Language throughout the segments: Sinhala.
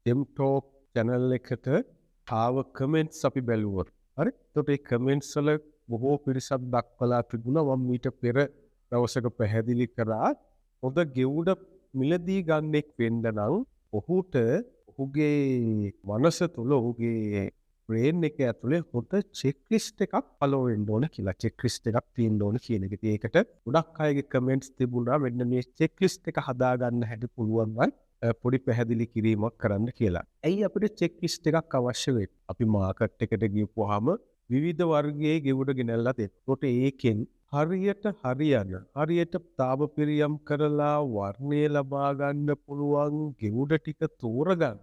දෙවෙනි ටොක් channel එකට ආව කමෙන්ට්ස් අපි බැලුවා. හරි. එතකොට මේ කමෙන්ට්ස් වල බොහෝ පිරිසක් දක්වලා තිබුණා මම මීට පෙර දවසක පැහැදිලි කරා හොඳ ගෙවුඩ මිලදී ගන්නෙක් වෙන්න නම් ඔහුගේ මනස තුළ ඔහුගේ බ්‍රේන් එක ඇතුලේ හොඳ චෙක්ලිස්ට් එකක් ෆලෝ වෙන්න ඕන කියලා. චෙක්ලිස්ට් එකක් තියෙන්න ඕන කියන එක. ඉතින් ඒකට ගොඩක් අයගේ කමෙන්ට්ස් තිබුණා මෙන්න මේ චෙක්ලිස්ට් එක හදාගන්න හැටි පුළුවන් නම් පොඩි පැහැදිලි කිරීමක් කරන්න කියලා. ඇයි අපිට චෙක්ලිස්ට් එකක් අවශ්‍ය වෙන්නේ? අපි මාකට් එකට ගියපුවාම විවිධ වර්ගයේ ගෙවුඩ ගෙනල්ලා දෙනවා. ඒකට ඒකෙන් හරියට තාපපිරියම් කරලා වර්ණය ලබා ගන්න පුළුවන් ගෙවුඩ ටික තෝරගන්න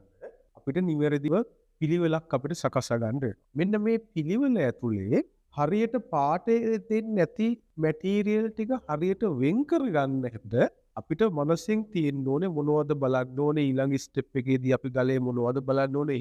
අපිට නිවැරදිව පිළිවෙලක් අපිට සකසා ගන්න වෙනවා. මෙන්න මේ පිළිවෙල ඇතුලේ හරියට පාටේ දෙන්නේ නැති මැටීරියල් ටික හරියට වෙන් කරගන්න හැද අපිට මනසෙන් තියෙන්න ඕනේ මොනවද බලන්න ඕනේ ඊළඟ ස්ටෙප් එකේදී අපි ගලේ මොනවද බලන්න ඕනේ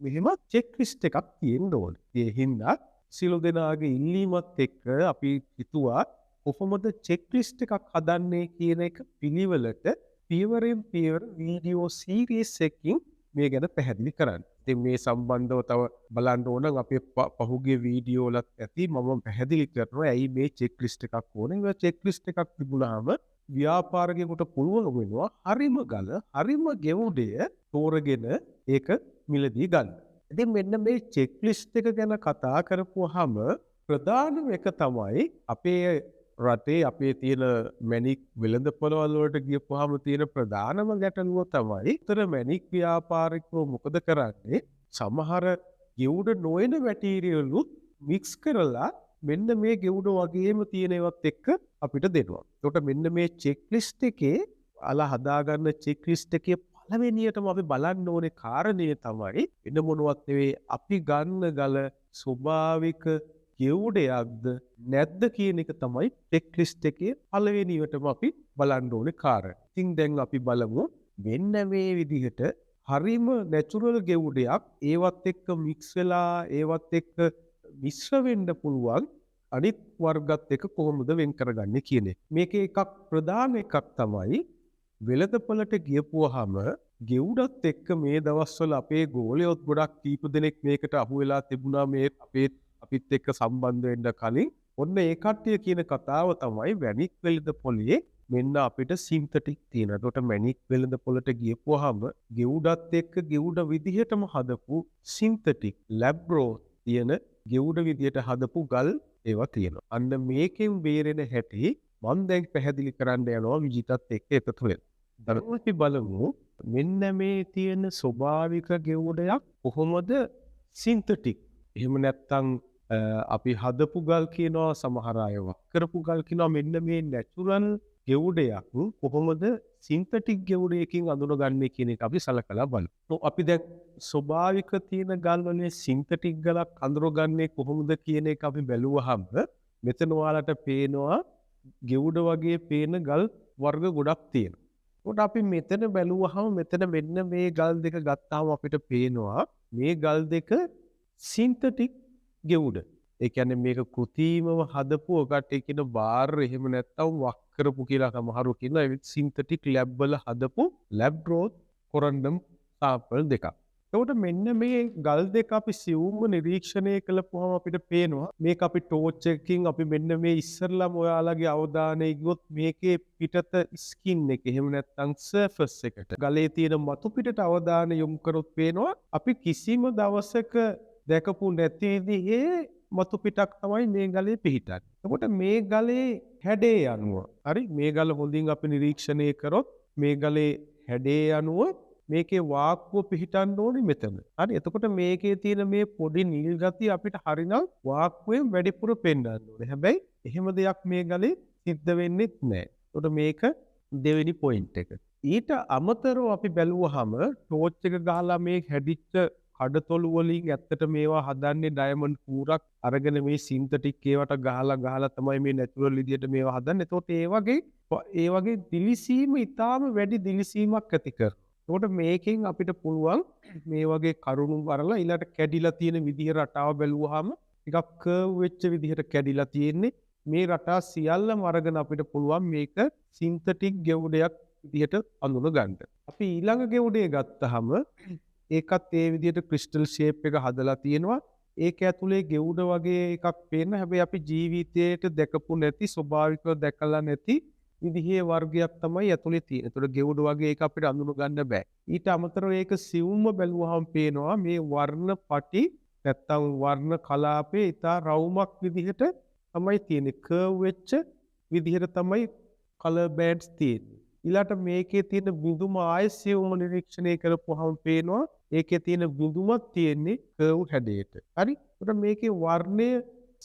එහෙම චෙක්ලිස්ට් එකක් තියෙන්න ඕනේ. ඒ හින්දා සියලු දෙනාගේ ඉල්ලීමත් එක්ක අපි හිතුවා කොහොමද චෙක්ලිස්ට් එකක් හදන්නේ කියන එක පිළිවෙලට පියවරෙන් පියවර වීඩියෝ සීරීස් එකකින් මේ ගැන පැහැදිලි කරන්න. ඉතින් මේ සම්බන්ධව තව බලන්න ඕන නම් අපේ පහුගිය වීඩියෝ වලත් ඇති මම පැහැදිලි කරනවා ඇයි මේ චෙක්ලිස්ට් එකක් ඕනේ. මේ චෙක්ලිස්ට් එකක් තිබුණාම ව්‍යාපාරිකයෙකුට පුළුවන් වෙනවා හරිම ගෙවුඩය තෝරගෙන ඒක මිලදී ගන්න. ඉතින් මෙන්න මේ චෙක්ලිස්ට් එක ගැන කතා කරපුවාම ප්‍රධානම එක තමයි අපේ රටේ අපේ තියෙන මැණික් වෙළඳපොළවල් වලට ගියපුවාම තියෙන ප්‍රධානම ගැටලුව තමයි උතර මැණික් ව්‍යාපාරිකයෝ මොකද කරන්නේ සමහර ගෙවුඩ නොවන මැටීරියල් උත් මික්ස් කරලා මෙන්න මේ ගෙවුඩ වගේම තියෙන ඒවත් එක්ක අපිට දෙනවා. ඒකට මෙන්න මේ චෙක්ලිස්ට් එකේ හදාගන්න චෙක්ලිස්ට් එකේ පළවෙනියටම අපි බලන්න ඕනේ කාරණය තමයි වෙන මොනවත් නෙවෙයි අපි ගන්න ගල ස්වභාවික ගෙවුඩයක්ද නැද්ද කියන එක තමයි චෙක්ලිස්ට් එකේ පළවෙනියටම අපි බලන්න ඕනේ කාරණා. ඉතින් දැන් අපි බලමු මෙන්න මේ විදිහට හරිම නැචරල් ගෙවුඩයක් ඒවත් එක්ක මික්ස් වෙලා ඒවත් එක්ක මිශ්‍ර වෙන්න පුළුවන් අනිත් වර්ගත් එක කොහොමද වෙන් කරගන්නේ කියන එක. මේකේ එකක් ප්‍රධාන එකක් තමයි වෙළඳපොළට ගියපුවාම ගෙවුඩත් එක්ක මේ දවස්වල අපේ ගෝලයොත් ගොඩක් කීප දෙනෙක් මේකට අහු වෙලා තිබුණා මේ අපිත් එක්ක සම්බන්ධ වෙන්න කලින්. ඔන්න ඒ කට්ටිය කියන කතාව තමයි මැණික් වෙළඳපොළේ මෙන්න අපිට සින්තටික් තියෙනවා. ඒකට මැණික් වෙළඳපොළට ගියපුවාම ගෙවුඩත් එක්ක ගෙවුඩ විදිහටම හදපු සින්තටික් ලැබ් ග්‍රෝත් තියෙන ගෙවුඩ විදියට හදපු ගල් ඒවා තියෙනවා. අන්න මේකෙන් බේරෙන හැටි මම දැන් පැහැදිලි කරන්න යනවා විජිතත් එක්ක එකතු වෙලා. අපි බලමු මෙන්න මේ තියෙන ස්වභාවික ගෙවුඩයක් කොහොමද සින්තටික්. එහෙම නැත්නම් අපි හදපු ගල් කියනවා සමහර අය කරපු ගල් කියනවා මෙන්න මේ නැචරල් ගෙවුඩයක් කොහොමද සින්තටික් ගෙවුඩයකින් අඳුනගන්නේ කියන එක අපි සලකලා බලමු. අපි දැන් ස්වභාවික තියෙන ගල් වලින් සින්තටික් ගලක් අඳුරගන්නේ කොහොමද කියන එක අපි බැලුවහම මෙතන ඔයාලට පේනවා ගෙවුඩ වගේ පේන ගල් වර්ග ගොඩක් තියෙනවා. ඒකට අපි මෙතන බැලුවහම මෙතන මෙන්න මේ ගල් දෙක ගත්තාම අපිට පේනවා මේ ගල් දෙක සින්තටික් ගෙවුඩ. ඒ කියන්නේ මේක කෘතිමව හදපු ඔකට කියන බාර් එහෙම නැත්නම් වක් කරපු කියලා සමහරු කියනවා ඒ සින්තටික් ලැබ් වල හදපු ලැබ් ග්‍රෝත් කොරන්ඩම් සාම්පල් දෙකක්. එතකොට මෙන්න මේ ගල් දෙක අපි සිවුම්ව නිරීක්ෂණය කළපුවම අපිට පේනවා මේක අපි ටෝච් එකකින් අපි මෙන්න මේ ඉස්සරලම ඔයාලගේ අවධානය ගියොත් මේකේ පිටත ස්කින් එක එහෙම නැත්නම් සර්ෆස් එකට ගලේ තියෙන මතු පිටට අවධානය යොමු කරොත් පේනවා අපි කිසිම දවසක දැකපු නැති විදිහේ මතු පිටක් තමයි මේ ගලේ පිහිටන්නේ. එතකොට මේ ගලේ හැඩේ අනුව හරි මේ ගල හොඳින් අපි නිරීක්ෂණය කරොත් මේ ගලේ හැඩේ අනුව මේකේ වාක්කුව පිහිටන්න ඕනේ මෙතන. හරි එතකොට මේකේ තියෙන මේ පොඩි නිල් ගතිය අපිට හරිනම් වාක්කුවෙන් වැඩිපුර පෙන්වන්න ඕනේ. හැබැයි එහෙම දෙයක් මේ ගලේ සිද්ධ වෙන්නේ නැහැ. එතකොට මේක දෙවෙනි පොයින්ට් එක. ඊට අමතරව අපි බැලුවහම ටෝච් එක ගහලා මේ හැදිච්ච කඩතොළු වලින් ඇත්තට මේවා හදන්නේ ඩයමන්ඩ් කූරක් අරගෙන මේ සින්තටික් ඒවට ගහලා තමයි මේ නැචරල් විදියට මේවා හදන්නේ. එතකොට ඒ වගේ දිලිසීම ඊටාම වැඩි දිලිසීමක් ඇති කරනවා. එතකොට මේකෙන් අපිට පුළුවන් මේ වගේ කරුණු වරලා ඊළඟට කැඩිලා තියෙන විදිහ රටාව බැලුවාම ටිකක් කර්ව් වෙච්ච විදිහට කැඩිලා තියෙන්නේ. මේ රටා සියල්ලම අරගෙන අපිට පුළුවන් මේක සින්තටික් ගෙවුඩයක් විදිහට අඳුන ගන්න. අපි ඊළඟ ගෙවුඩේ ගත්තහම ඒකත් ඒ විදිහට ක්‍රිස්ටල් ෂේප් එක හදලා තියෙනවා. ඒක ඇතුලේ ගෙවුඩ වගේ එකක් පේන්න. හැබැයි අපි ජීවිතේට දැකපු නැති ස්වභාවිකව දැකලා නැති විදිහේ වර්ගයක් තමයි ඇතුලේ තියෙන්නේ. ඒතකොට ගෙවුඩ වගේ එක අපිට අඳුන ගන්න බෑ. ඊට අමතරව ඒක සිවුම්ම බැලුවහම පේනවා මේ වර්ණ පටි නැත්තම් වර්ණ කලාපේ ඉතා රවුමක් විදිහට තමයි තියෙන්නේ. කර්ව් වෙච්ච විදිහට තමයි කලර් බෑන්ඩ්ස් තියෙන්නේ. ඊළාට මේකේ තියෙන බිඳුම ආයෙ සිවුම නිරීක්ෂණය කරපුවහම පේනවා ඒකේ තියෙන බිඳුමක් තියෙන්නේ කර්ව් හැඩයට. හරි? ඒකට මේකේ වර්ණය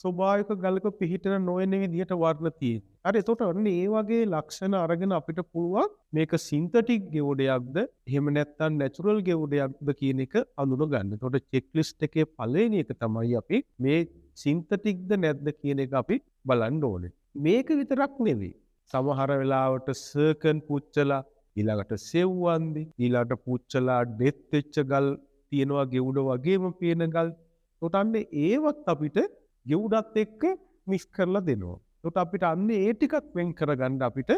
ස්වභාවික ගලක පිහිටන නොවන විදිහට වර්ණ තියෙන්නේ. හරි? එතකොට අන්න ඒ වගේ ලක්ෂණ අරගෙන අපිට පුළුවන් මේක සින්තටික් ගෙවුඩයක්ද එහෙම නැත්නම් නැචරල් ගෙවුඩයක්ද කියන එක අඳුන ගන්න. එතකොට චෙක් ලිස්ට් එකේ පළවෙනි එක තමයි අපි මේ සින්තටික්ද නැද්ද කියන එක අපි බලන්න ඕනේ. මේක විතරක් නෙවෙයි. සමහර වෙලාවට සර්කන් පුච්චලා ඊළඟට සෙව්වන්දි ඊළඟට පුච්චලා ඩෙත් වෙච්ච ගල් තියෙනවා ගෙවුඩ වගේම පේන ගල්. ඒකට අන්න ඒවත් අපිට ගෙවුඩත් එක්ක මික්ස් කරලා දෙනවා. ඒකට අපිට අන්න ඒ ටිකක් වෙන් කරගන්න අපිට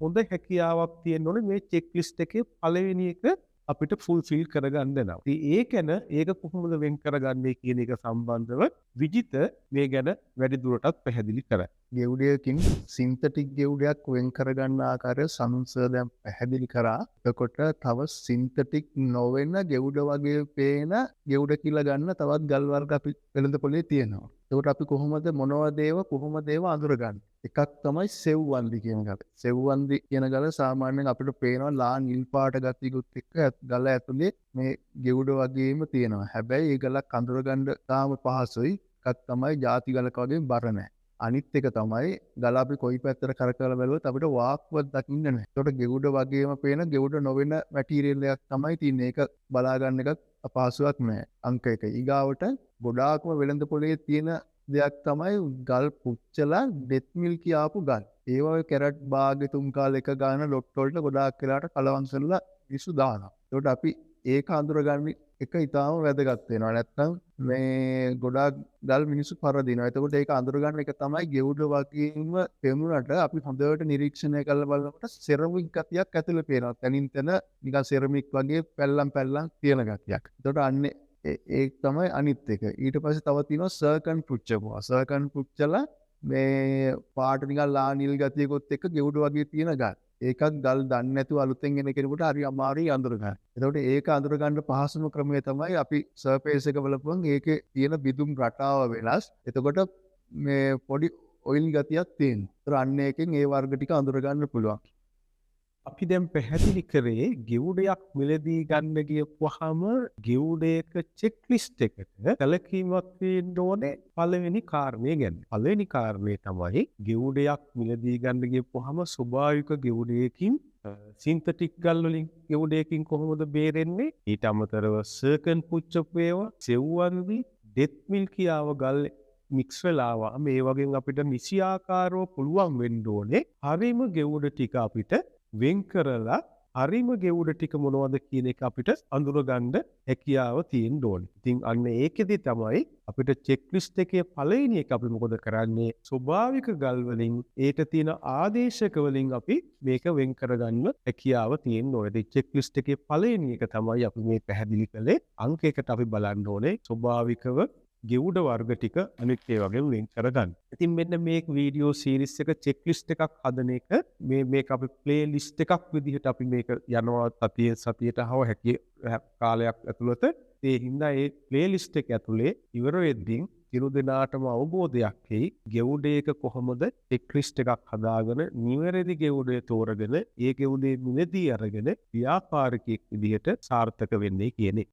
හොඳ හැකියාවක් තියෙන්න ඕනේ මේ චෙක් ලිස්ට් එකේ පළවෙනි එක අපිට ෆුල්ෆිල් කරගන්න නම්. ඉතින් ඒක ඒක කොහොමද වෙන් කරගන්නේ කියන එක සම්බන්ධව විජිත මේ ගැන වැඩි දුරටත් පැහැදිලි කරයි. ගෙවුඩයකින් සින්තටික් ගෙවුඩයක් වෙන් කරගන්න ආකාරය සනුන්සර් දැන් පැහැදිලි කරා. එතකොට තව සින්තටික් නොවන ගෙවුඩ වගේ පේන ගෙවුඩ කියලා ගන්න තවත් ගල් වර්ග අපි වෙළඳපොලේ තියෙනවා. එතකොට අපි කොහොමද මොනවද ඒව අඳුරගන්නේ? එකක් තමයි සෙව්වන්දි කියන ගල. සෙව්වන්දි කියන ගල සාමාන්‍යයෙන් අපිට පේනවා ලා නිල් පාට ගතියකුත් එක්ක ගල ඇතුලේ මේ ගෙවුඩ වගේම තියෙනවා. හැබැයි ඒ ගලක් අඳුරගන්න තාම පහසුයි. එකක් තමයි ಜಾති ගලක වගේ බර නැහැ. අනිත් එක තමයි ගල අපි කොයි පැත්තට කරකවලා බැලුවත් අපිට වාක්වත් දකින්න නැහැ. ඒකට ගෙවුඩ වගේම පේන ගෙවුඩ නොවන මැටීරියල් එකක් තමයි තියෙන්නේ. ඒක බලා ගන්න එකත් අපහසුයක් නෑ. අංක 1. ඊගාවට ගොඩාක්ම වෙළඳ පොලේ තියෙන දෙයක් තමයි ගල් පුච්චලා ඩෙත් මිල් කියාපු ගල්. ඒ වගේ කැරට් භාගෙ තුන් කාල එක ගන්න ලොට් වලට ගොඩාක් වෙලාට කලවංශවල විසු දානවා. ඒකට අපි ඒක අඳුරගන්න එක ඉතාම වැදගත් වෙනවා. නැත්නම් මේ ගොඩාක් ගල් මිනිස්සු පරදිනවා. එතකොට ඒක අඳුරගන්න එක තමයි ගෙවුඩ වගේම පෙමුනට අපි හොඳට නිරීක්ෂණය කරලා බලනකොට සෙරමික් ගතියක් ඇතුලේ පේනවා. තනින් තන නිකන් සෙරමික් වගේ පැල්ලම් තියෙන ගතියක්. එතකොට අන්නේ ඒක තමයි අනිත් එක. ඊට පස්සේ තව තියෙනවා සර්කන් පුච්චපුවා. සර්කන් පුච්චලා මේ පාට නිකන් ලා නිල් ගතියකොත් එක්ක ගෙවුඩ වගේ තියෙන ගල්. ඒකත් ගල් දන්නේ නැතුව අලුතෙන් එන කෙනෙකුට හරි අමාරුයි අඳුර ගන්න. එතකොට ඒක අඳුර ගන්න පහසුම ක්‍රමය තමයි අපි සර්ෆේස් එක බලපුවම ඒකේ තියෙන බිඳුම් රටාව වෙනස්. එතකොට මේ පොඩි ඔයිල් ගතියක් තියෙනවා. ඒතර අන්න එකෙන් ඒ වර්ග ටික අඳුර ගන්න පුළුවන්. අපි දැන් පැහැදිලි කරේ ගෙවුඩයක් මිලදී ගන්න ගියපුවාම ගෙවුඩයක චෙක් ලිස්ට් එකට සැලකීමක් තියෙන්න ඕනේ පළවෙනි කාරණේ ගැන. පළවෙනි කාරණේ තමයි ගෙවුඩයක් මිලදී ගන්න ගියපුවාම ස්වභාවික ගෙවුඩයකින් සින්තටික් ගල් වලින් ගෙවුඩයකින් කොහොමද බේරෙන්නේ? ඊට අමතරව සර්කන් පුච්චපු ඒවා, සෙව්වන්දි, ඩෙත් මිල් කියාව ගල් මික්ස් වෙලාවා මේ වගේ අපිට නිසියාකාරව පුළුවන් වෙන්න ඕනේ හරිම ගෙවුඩ ටික අපිට වෙන් කරලා හරිම ගෙවුඩ ටික මොනවද කියන එක අපිට අඳුරගන්න හැකියාව තියෙන්න ඕනේ. ඉතින් අන්න ඒකෙදි තමයි අපිට චෙක් ලිස්ට් එකේ පළවෙනි එක අපි මොකද කරන්නේ? ස්වභාවික ගල් වලින් ඒට තියෙන ආදේශක වලින් අපි මේක වෙන් කරගන්න හැකියාව තියෙන්න ඕනේ. ඉතින් චෙක් ලිස්ට් එකේ පළවෙනි එක තමයි අපි මේ පැහැදිලි කළේ. අංක 1ට අපි බලන්න ඕනේ ස්වභාවිකව ගෙවුඩ වර්ග ටික අනිත් ඒ වගේම වෙන් කරගන්න. ඉතින් මෙන්න මේ වීඩියෝ සීරීස් එක චෙක් ලිස්ට් එකක් හදන එක මේක අපි ප්ලේ ලිස්ට් එකක් විදිහට අපි මේක යනවා සතියට හව හැකි කාලයක් ඇතුළත. ඒ හින්දා ඒ ප්ලේ ලිස්ට් එක ඇතුලේ ඉවර වෙද්දී සියලු දෙනාටම අවබෝධයක් එයි ගෙවුඩේක කොහොමද චෙක් ලිස්ට් එකක් හදාගෙන නිවැරදි ගෙවුඩේ තෝරගෙන ඒ ගෙවුඩේ මිලදී අරගෙන ව්‍යාපාරිකයෙක් විදිහට සාර්ථක වෙන්නේ කියන එක.